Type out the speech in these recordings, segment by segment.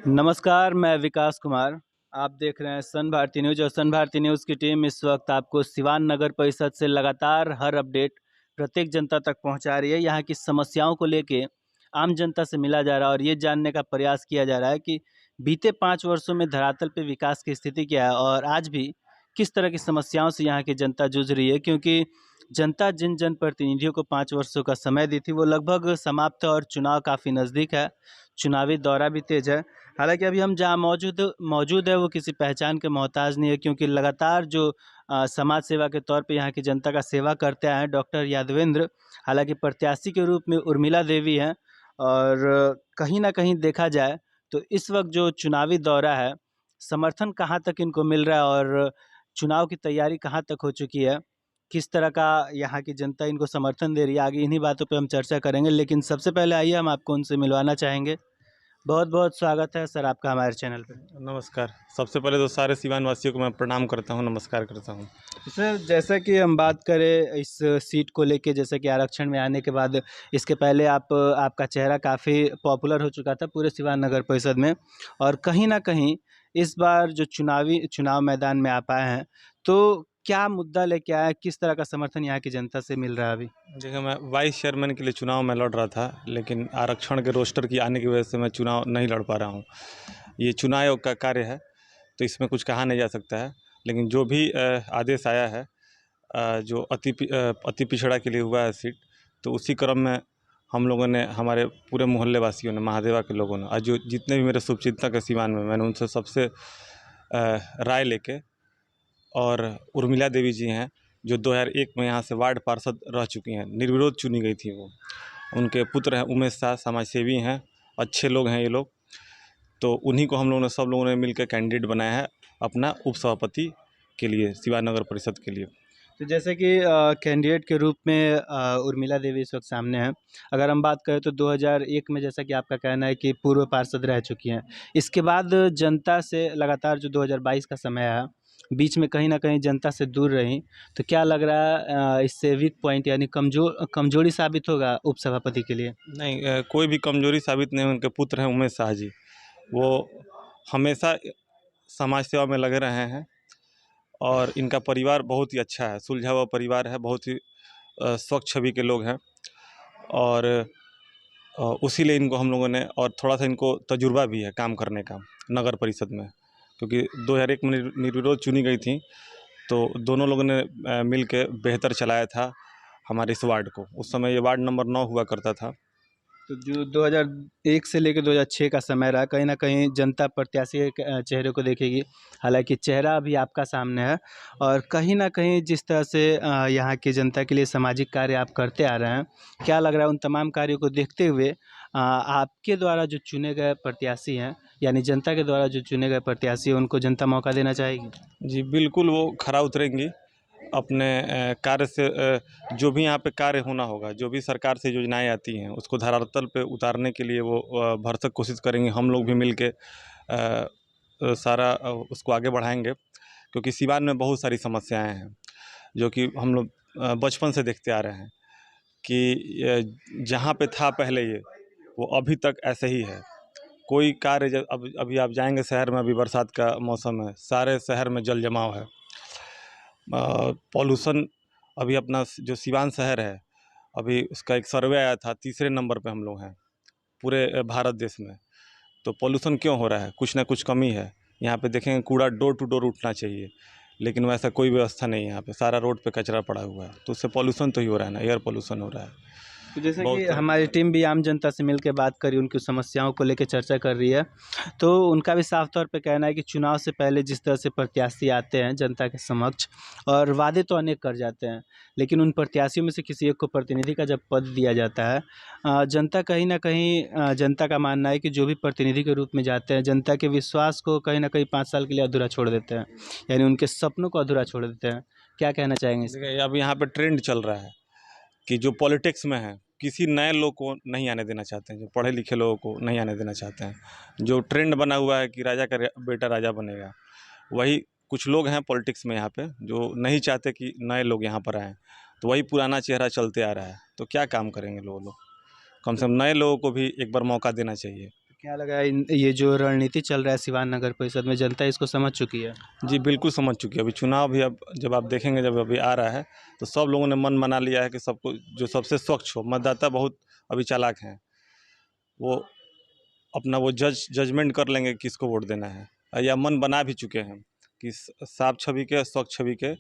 नमस्कार, मैं विकास कुमार। आप देख रहे हैं सन भारती न्यूज़ और सन भारती न्यूज़ की टीम इस वक्त आपको सिवान नगर परिषद से लगातार हर अपडेट प्रत्येक जनता तक पहुंचा रही है। यहाँ की समस्याओं को लेके आम जनता से मिला जा रहा है और ये जानने का प्रयास किया जा रहा है कि बीते 5 वर्षों में धरातल पे विकास की स्थिति क्या है और आज भी किस तरह की समस्याओं से यहाँ की जनता जूझ रही है। क्योंकि जनता जिन जनप्रतिनिधियों को 5 वर्षों का समय दी थी, वो लगभग समाप्त है और चुनाव काफ़ी नज़दीक है। चुनावी दौरा भी तेज़ है। हालाँकि अभी हम जहाँ मौजूद मौजूद है वो किसी पहचान के मोहताज नहीं है, क्योंकि लगातार जो समाज सेवा के तौर पे यहाँ की जनता का सेवा करते आए हैं डॉक्टर यादवेंद्र, हालाँकि प्रत्याशी के रूप में उर्मिला देवी हैं। और कहीं न कहीं देखा जाए तो इस वक्त जो चुनावी दौरा है, समर्थन कहाँ तक इनको मिल रहा है और चुनाव की तैयारी कहाँ तक हो चुकी है, किस तरह का यहाँ की जनता इनको समर्थन दे रही है, आगे इन्हीं बातों पे हम चर्चा करेंगे। लेकिन सबसे पहले आइए हम आपको उनसे मिलवाना चाहेंगे। बहुत-बहुत स्वागत है सर आपका हमारे चैनल पे। नमस्कार। सबसे पहले तो सारे सिवान वासियों को मैं प्रणाम करता हूँ, नमस्कार करता हूँ। सर जैसा कि हम बात करें इस सीट को लेके, जैसे कि आरक्षण में आने के बाद इसके पहले आपका चेहरा काफ़ी पॉपुलर हो चुका था पूरे सिवान नगर परिषद में और कहीं न कहीं इस बार जो चुनाव मैदान में आप आए हैं, तो क्या मुद्दा लेके आए हैं? किस तरह का समर्थन यहाँ की जनता से मिल रहा है अभी? देखिए, मैं वाइस चेयरमैन के लिए चुनाव में लड़ रहा था, लेकिन आरक्षण के रोस्टर की आने की वजह से मैं चुनाव नहीं लड़ पा रहा हूँ। ये चुनाव आयोग का कार्य है, तो इसमें कुछ कहा नहीं जा सकता है। लेकिन जो भी आदेश आया है, जो अति पिछड़ा के लिए हुआ है सीट, तो उसी क्रम में हम लोगों ने, हमारे पूरे मोहल्ले वासियों ने, महादेवा के लोगों ने, आज जो जितने भी मेरे शुभचिंतक है सिवान में, मैंने उनसे सबसे राय लेके, और उर्मिला देवी जी हैं जो 2001 में यहाँ से वार्ड पार्षद रह चुकी हैं, निर्विरोध चुनी गई थी वो। उनके पुत्र हैं उमेश शाह, समाज सेवी हैं, अच्छे लोग हैं ये लोग। तो उन्हीं को हम लोगों ने, सब लोगों ने मिलकर कैंडिडेट बनाया है अपना उपसभापति के लिए, सिवान नगर परिषद के लिए। तो जैसे कि कैंडिडेट के रूप में उर्मिला देवी इस वक्त सामने हैं। अगर हम बात करें तो 2001 में, जैसा कि आपका कहना है कि पूर्व पार्षद रह चुकी हैं। इसके बाद जनता से लगातार जो 2022 का समय है, बीच में कहीं न कहीं जनता से दूर रहीं। तो क्या लग रहा है इससे वीक पॉइंट यानी कमज़ोरी साबित होगा उपसभापति के लिए? नहीं, कोई भी कमजोरी साबित नहीं। उनके पुत्र हैं उमेश शाह जी, वो हमेशा समाज सेवा में लगे रहे हैं और इनका परिवार बहुत ही अच्छा है, सुलझा हुआ परिवार है, बहुत ही स्वच्छ छवि के लोग हैं। और उसी लिए इनको हम लोगों ने, और थोड़ा सा इनको तजुर्बा भी है काम करने का नगर परिषद में, क्योंकि 2001 में निर्विरोध चुनी गई थी। तो दोनों लोगों ने मिल के बेहतर चलाया था हमारे इस वार्ड को। उस समय ये वार्ड नंबर 9 हुआ करता था। तो जो 2001 से लेकर 2006 का समय रहा, कहीं न कहीं जनता प्रत्याशी के चेहरे को देखेगी। हालाँकि चेहरा अभी आपका सामने है और कहीं न कहीं जिस तरह से यहाँ की जनता के लिए सामाजिक कार्य आप करते आ रहे हैं, क्या लग रहा है उन तमाम कार्यों को देखते हुए आपके द्वारा जो चुने गए प्रत्याशी हैं, यानी जनता के द्वारा जो चुने गए प्रत्याशी हैं, उनको जनता मौका देना चाहेगी? जी बिल्कुल, वो खरा उतरेंगी अपने कार्य से। जो भी यहाँ पे कार्य होना होगा, जो भी सरकार से योजनाएं आती हैं, उसको धरातल पे उतारने के लिए वो भरसक कोशिश करेंगे। हम लोग भी मिल के सारा उसको आगे बढ़ाएंगे, क्योंकि सिवान में बहुत सारी समस्याएं हैं जो कि हम लोग बचपन से देखते आ रहे हैं कि जहाँ पे था पहले ये, वो अभी तक ऐसे ही है। कोई कार्य, जब अभी आप जाएंगे शहर में, अभी बरसात का मौसम है, सारे शहर में जल जमाव है। पॉल्यूशन, अभी अपना जो सिवान शहर है, अभी उसका एक सर्वे आया था, तीसरे नंबर पे हम लोग हैं पूरे भारत देश में। तो पॉल्यूशन क्यों हो रहा है? कुछ ना कुछ कमी है। यहाँ पे देखेंगे कूड़ा डोर टू डोर उठना चाहिए, लेकिन वैसा कोई व्यवस्था नहीं है। यहाँ पे सारा रोड पे कचरा पड़ा हुआ है, तो उससे पॉल्यूशन तो ही हो रहा है ना, एयर पॉल्यूशन हो रहा है। तो जैसे बहुत कि तरह हमारी टीम भी आम जनता से मिल के बात करी, उनकी समस्याओं को लेकर चर्चा कर रही है, तो उनका भी साफ तौर पे कहना है कि चुनाव से पहले जिस तरह से प्रत्याशी आते हैं जनता के समक्ष और वादे तो अनेक कर जाते हैं, लेकिन उन प्रत्याशियों में से किसी एक को प्रतिनिधि का जब पद दिया जाता है, जनता कहीं ना कहीं जनता का मानना है कि जो भी प्रतिनिधि के रूप में जाते हैं, जनता के विश्वास को कहीं ना कहीं 5 साल के लिए अधूरा छोड़ देते हैं, यानी उनके सपनों को अधूरा छोड़ देते हैं। क्या कहना चाहेंगे इसमें? देखिए, अब यहाँ पे ट्रेंड चल रहा है कि जो पॉलिटिक्स में है, किसी नए लोग को नहीं आने देना चाहते हैं, जो पढ़े लिखे लोगों को नहीं आने देना चाहते हैं। जो ट्रेंड बना हुआ है कि राजा का बेटा राजा बनेगा, वही कुछ लोग हैं पॉलिटिक्स में यहाँ पे जो नहीं चाहते कि नए लोग यहाँ पर आएँ। तो वही पुराना चेहरा चलते आ रहा है, तो क्या काम करेंगे लोग? कम से कम नए लोगों को भी एक बार मौका देना चाहिए। क्या लगा ये जो रणनीति चल रहा है सिवान नगर परिषद में, जनता इसको समझ चुकी है? जी बिल्कुल समझ चुकी है। अभी चुनाव भी अब जब आप देखेंगे, जब अभी आ रहा है, तो सब लोगों ने मन बना लिया है कि सबको जो सबसे स्वच्छ हो। मतदाता बहुत अभी चालाक हैं, वो अपना वो जजमेंट कर लेंगे कि किसको वोट देना है, या मन बना भी चुके हैं कि साफ छवि के, स्वच्छ छवि के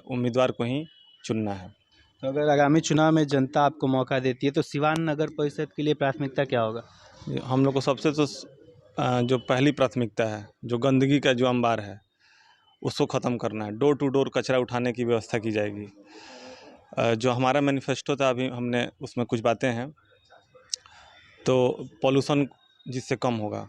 उम्मीदवार को ही चुनना है। तो अगर आगामी चुनाव में जनता आपको मौका देती है तो सिवान नगर परिषद के लिए प्राथमिकता क्या होगा? हम लोग को सबसे तो जो पहली प्राथमिकता है, जो गंदगी का जो अंबार है उसको ख़त्म करना है। डोर टू डोर कचरा उठाने की व्यवस्था की जाएगी। जो हमारा मैनिफेस्टो था, अभी हमने उसमें कुछ बातें हैं। तो पॉल्यूशन जिससे कम होगा,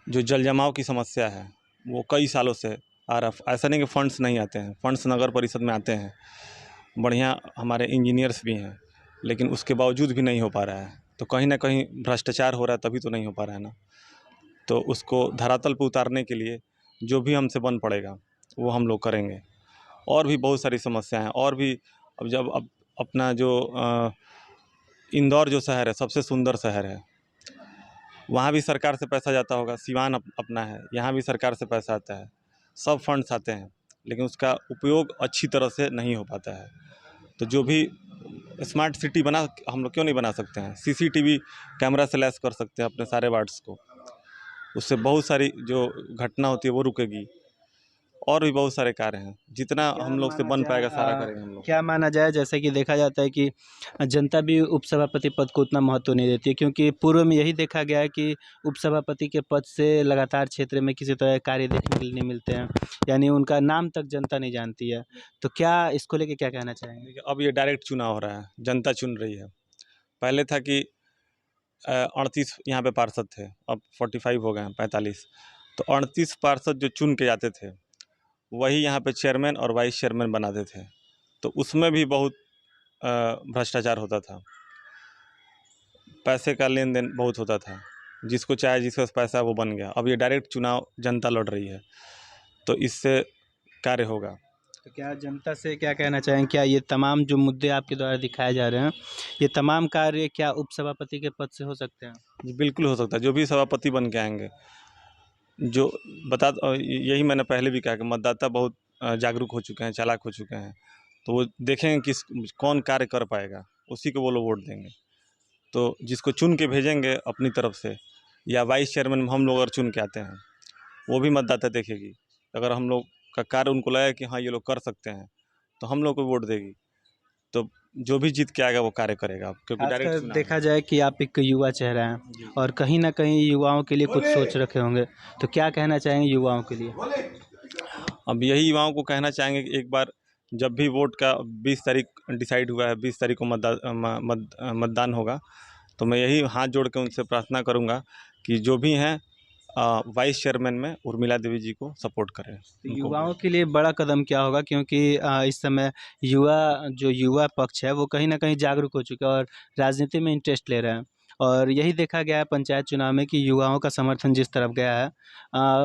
जो जल जमाव की समस्या है वो कई सालों से आ रहा। ऐसा नहीं कि फंड्स नहीं आते हैं, फंड्स नगर परिषद में आते हैं, बढ़िया हमारे इंजीनियर्स भी हैं, लेकिन उसके बावजूद भी नहीं हो पा रहा है। तो कहीं ना कहीं भ्रष्टाचार हो रहा है, तभी तो नहीं हो पा रहा है ना। तो उसको धरातल पर उतारने के लिए जो भी हमसे बन पड़ेगा वो हम लोग करेंगे। और भी बहुत सारी समस्याएं हैं। और भी अब अपना जो इंदौर जो शहर है, सबसे सुंदर शहर है, वहाँ भी सरकार से पैसा जाता होगा। सिवान अपना है, यहाँ भी सरकार से पैसा आता है, सब फंड्स आते हैं, लेकिन उसका उपयोग अच्छी तरह से नहीं हो पाता है। तो जो भी स्मार्ट सिटी बना, हम लोग क्यों नहीं बना सकते हैं? सीसीटीवी कैमरा से लैस कर सकते हैं अपने सारे वार्ड्स को, उससे बहुत सारी जो घटना होती है वो रुकेगी। और भी बहुत सारे कार्य हैं, जितना हम लोग से बन पाएगा सारा करेंगे हम लोग। क्या माना जाए, जैसे कि देखा जाता है कि जनता भी उपसभापति पद को उतना महत्व नहीं देती है, क्योंकि पूर्व में यही देखा गया है कि उपसभापति के पद से लगातार क्षेत्र में किसी तरह के कार्य देखने के लिए नहीं मिलते हैं, यानी उनका नाम तक जनता नहीं जानती है। तो क्या इसको लेके क्या कहना चाहेंगे? देखिए, अब ये डायरेक्ट चुनाव हो रहा है, जनता चुन रही है। पहले था कि 38 यहाँ पे पार्षद थे, अब 45 हो गए हैं, 45। तो 38 पार्षद जो चुन के जाते थे, वही यहाँ पे चेयरमैन और वाइस चेयरमैन बनाते थे। तो उसमें भी बहुत भ्रष्टाचार होता था, पैसे का लेन देन बहुत होता था। जिसको चाहे, जिसके पास पैसा वो बन गया। अब ये डायरेक्ट चुनाव जनता लड़ रही है, तो इससे कार्य होगा। तो क्या जनता से क्या कहना चाहेंगे? क्या ये तमाम जो मुद्दे आपके द्वारा दिखाए जा रहे हैं, ये तमाम कार्य क्या उपसभापति के पद से हो सकते हैं? जी बिल्कुल हो सकता है। जो भी सभापति बन के आएंगे, जो यही मैंने पहले भी कहा कि मतदाता बहुत जागरूक हो चुके हैं, चालाक हो चुके हैं। तो वो देखेंगे किस कौन कार्य कर पाएगा, उसी को वो लोग वोट देंगे। तो जिसको चुन के भेजेंगे अपनी तरफ से, या वाइस चेयरमैन हम लोग अगर चुन के आते हैं, वो भी मतदाता देखेगी। अगर हम लोग का कार्य उनको लगा कि हाँ ये लोग कर सकते हैं, तो हम लोग को वोट देगी। तो जो भी जीत के आएगा वो कार्य करेगा, क्योंकि डायरेक्ट खासकर चुनाव देखा है। जाए कि आप एक युवा चेहरा हैं और कहीं ना कहीं युवाओं के लिए कुछ सोच रखे होंगे, तो क्या कहना चाहेंगे युवाओं के लिए? अब यही युवाओं को कहना चाहेंगे कि एक बार जब भी वोट का 20 तारीख डिसाइड हुआ है, 20 तारीख को मतदान होगा, तो मैं यही हाथ जोड़ के उनसे प्रार्थना करूंगा कि जो भी हैं वाइस चेयरमैन में उर्मिला देवी जी को सपोर्ट करें। उनको युवाओं के लिए बड़ा कदम क्या होगा, क्योंकि इस समय युवा पक्ष है वो कहीं ना कहीं जागरूक हो चुका है और राजनीति में इंटरेस्ट ले रहे हैं। और यही देखा गया है पंचायत चुनाव में कि युवाओं का समर्थन जिस तरफ गया है,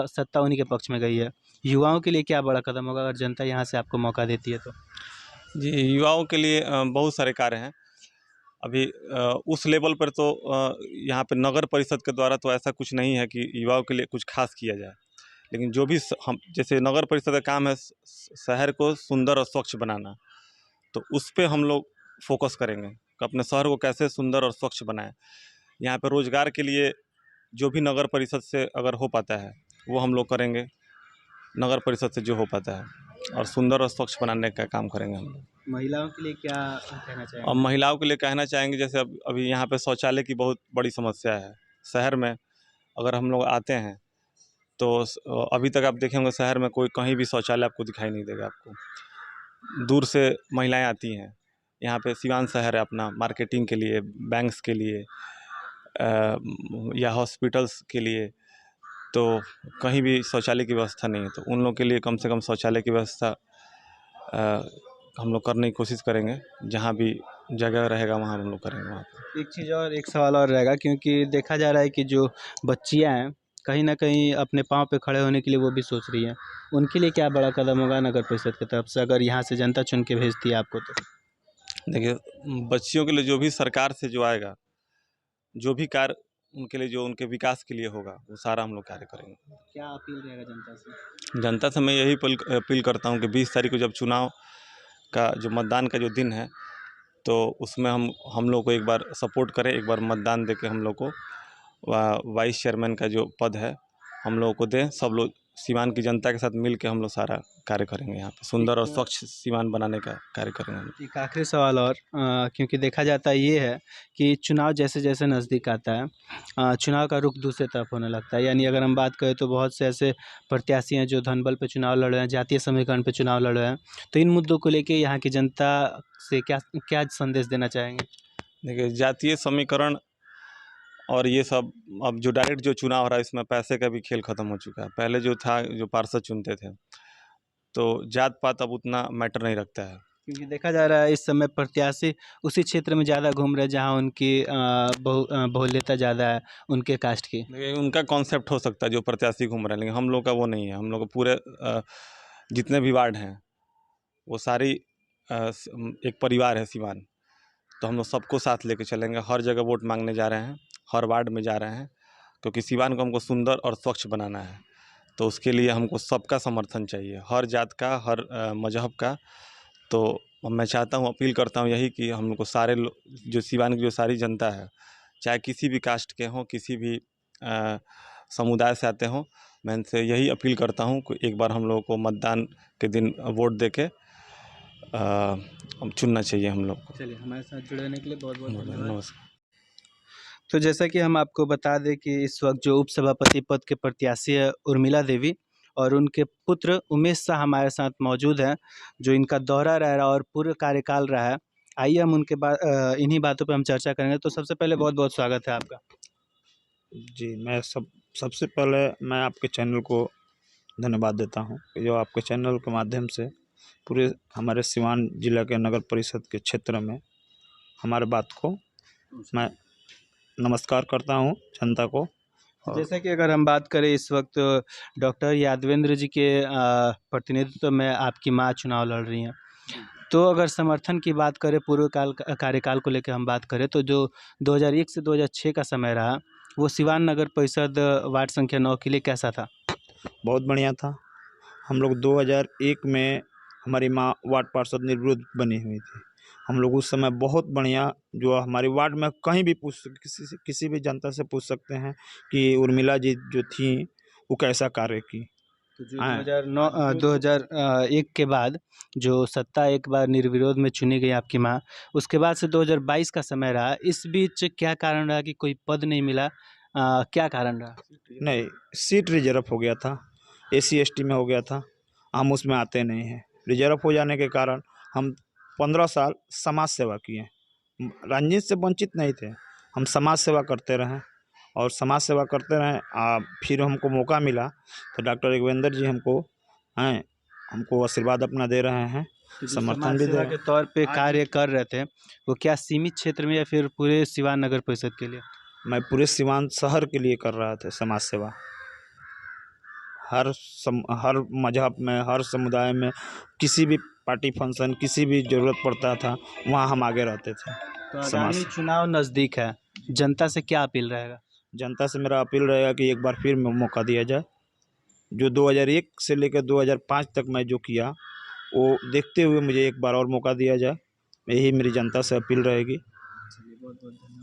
सत्ता उन्हीं के पक्ष में गई है। युवाओं के लिए क्या बड़ा कदम होगा अगर जनता यहाँ से आपको मौका देती है तो? जी, युवाओं के लिए बहुत सारे कार्य हैं। अभी उस लेवल पर तो यहाँ पे नगर परिषद के द्वारा तो ऐसा कुछ नहीं है कि युवाओं के लिए कुछ खास किया जाए। लेकिन जो भी हम, जैसे नगर परिषद का काम है शहर को सुंदर और स्वच्छ बनाना, तो उस पे हम लोग फोकस करेंगे कि अपने शहर को कैसे सुंदर और स्वच्छ बनाएं। यहाँ पे रोजगार के लिए जो भी नगर परिषद से अगर हो पाता है वो हम लोग करेंगे, नगर परिषद से जो हो पाता है, और सुंदर और स्वच्छ बनाने का काम करेंगे हम लोग। महिलाओं के लिए क्या कहना और चाहेंगे? महिलाओं के लिए कहना चाहेंगे, जैसे अभी यहाँ पे शौचालय की बहुत बड़ी समस्या है शहर में। अगर हम लोग आते हैं तो अभी तक आप देखे होंगे शहर में कोई कहीं भी शौचालय आपको दिखाई नहीं देगा। आपको दूर से महिलाएं आती हैं यहाँ पे। सिवान शहर है अपना, मार्केटिंग के लिए, बैंक्स के लिए, या हॉस्पिटल्स के लिए, तो कहीं भी शौचालय की व्यवस्था नहीं है। तो उन लोग के लिए कम से कम शौचालय की व्यवस्था हम लोग करने की कोशिश करेंगे। जहाँ भी जगह रहेगा वहाँ हम लोग करेंगे वहाँ पर। एक चीज़ और, एक सवाल और रहेगा, क्योंकि देखा जा रहा है कि जो बच्चियां हैं कहीं ना कहीं अपने पाँव पे खड़े होने के लिए वो भी सोच रही हैं। उनके लिए क्या बड़ा कदम होगा नगर परिषद की तरफ से अगर यहाँ से जनता चुन के भेजती है आपको तो? देखिए, बच्चियों के लिए जो भी सरकार से जो आएगा, जो भी कार्य उनके लिए जो उनके विकास के लिए होगा वो सारा हम लोग कार्य करेंगे। क्या अपील रहेगा जनता से? जनता से मैं यही अपील करता हूँ कि 20 तारीख को जब चुनाव का जो मतदान का जो दिन है, तो उसमें हम लोग को एक बार सपोर्ट करें, एक बार मतदान देके हम लोग को वाइस चेयरमैन का जो पद है हम लोगों को दें। सब लोग सीवान की जनता के साथ मिल के हम लोग सारा कार्य करेंगे, यहाँ पे सुंदर और स्वच्छ सीवान बनाने का कार्य करेंगे हम। एक आखिरी सवाल और क्योंकि देखा जाता ये है कि चुनाव जैसे जैसे नज़दीक आता है चुनाव का रुख दूसरे तरफ होने लगता है। यानी अगर हम बात करें तो बहुत से ऐसे प्रत्याशी हैं जो धनबल पे चुनाव लड़ रहे हैं, जातीय समीकरण पे चुनाव लड़ रहे हैं। तो इन मुद्दों को लेके यहाँ की जनता से क्या क्या संदेश देना चाहेंगे? देखिए, जातीय समीकरण और ये सब अब जो डायरेक्ट जो चुनाव हो रहा है, इसमें पैसे का भी खेल ख़त्म हो चुका है। पहले जो था, जो पार्षद चुनते थे, तो जात पात अब उतना मैटर नहीं रखता है। क्योंकि देखा जा रहा है इस समय प्रत्याशी उसी क्षेत्र में ज़्यादा घूम रहे हैं जहाँ उनकी बहुल्यता ज़्यादा है उनके कास्ट की। देखिए, उनका कॉन्सेप्ट हो सकता है जो प्रत्याशी घूम रहे हैं, लेकिन हम लोग का वो नहीं है। हम लोग को पूरे जितने भी वार्ड हैं वो सारी एक परिवार है सीवान। तो हम लोग सबको साथ लेके चलेंगे, हर जगह वोट मांगने जा रहे हैं, हर वार्ड में जा रहे हैं, क्योंकि सीवान को हमको सुंदर और स्वच्छ बनाना है। तो उसके लिए हमको सबका समर्थन चाहिए, हर जात का, हर मजहब का। तो मैं चाहता हूँ, अपील करता हूँ यही कि हम लोग को सारे जो सीवान की जो सारी जनता है, चाहे किसी भी कास्ट के हों, किसी भी समुदाय से आते हों, मैं इनसे यही अपील करता हूँ कि एक बार हम लोगों को मतदान के दिन वोट देके चुनना चाहिए हम लोग को। चलिए, हमारे साथ जुड़ने के लिए बहुत बहुत धन्यवाद। नमस्कार। तो जैसा कि हम आपको बता दें कि इस वक्त जो उपसभापति पद के प्रत्याशी है उर्मिला देवी और उनके पुत्र उमेश शाह हमारे साथ मौजूद हैं, जो इनका दौरा रहा और पूरा कार्यकाल रहा है। आइए हम उनके इन्हीं बातों पे हम चर्चा करेंगे। तो सबसे पहले बहुत बहुत स्वागत है आपका। जी, मैं सबसे पहले मैं आपके चैनल को धन्यवाद देता हूँ कि जो आपके चैनल के माध्यम से पूरे हमारे सिवान जिला के नगर परिषद के क्षेत्र में हमारे बात को मैं नमस्कार करता हूँ जनता को। जैसा कि अगर हम बात करें इस वक्त डॉक्टर यादवेंद्र जी के प्रतिनिधित्व में आपकी माँ चुनाव लड़ रही हैं, तो अगर समर्थन की बात करें पूर्व कार्यकाल को लेकर हम बात करें तो जो 2001 से 2006 का समय रहा वो सिवान नगर परिषद वार्ड संख्या 9 के लिए कैसा था? बहुत बढ़िया था। हम लोग 2001 में हमारी माँ वार्ड पार्षद निर्विरोध बनी हुई थी। हम लोग उस समय बहुत बढ़िया, जो हमारे वार्ड में कहीं भी किसी भी जनता से पूछ सकते हैं कि उर्मिला जी जो थी वो कैसा कार्य की। तो जो 2001 के बाद जो सत्ता एक बार निर्विरोध में चुनी गई आपकी माँ, उसके बाद से 2022 का समय रहा। इस बीच क्या कारण रहा कि कोई पद नहीं मिला? क्या कारण रहा? नहीं, सीट रिजर्व हो गया था, SC ST में हो गया था। हम उसमें आते नहीं हैं। रिजर्व हो जाने के कारण हम 15 साल समाज सेवा किए, राजनीति से वंचित नहीं थे। हम समाज सेवा करते रहें और समाज सेवा करते रहें। फिर हमको मौका मिला तो डॉक्टर यादवेंद्र जी हमको आशीर्वाद अपना दे रहे हैं, समर्थन भी दे रहे हैं। के तौर पे कार्य कर रहे थे, वो क्या सीमित क्षेत्र में या फिर पूरे सिवान नगर परिषद के लिए? मैं पूरे सिवान शहर के लिए कर रहा था समाज सेवा। हर मजहब में, हर समुदाय में, किसी भी पार्टी फंक्शन, किसी भी ज़रूरत पड़ता था, वहाँ हम आगे रहते थे। तो आगामी चुनाव नज़दीक है, जनता से क्या अपील रहेगा? जनता से मेरा अपील रहेगा कि एक बार फिर मौका दिया जाए। जो 2001 से लेकर 2005 तक मैं जो किया वो देखते हुए मुझे एक बार और मौका दिया जाए, यही मेरी जनता से अपील रहेगी। बहुत बहुत धन्यवाद।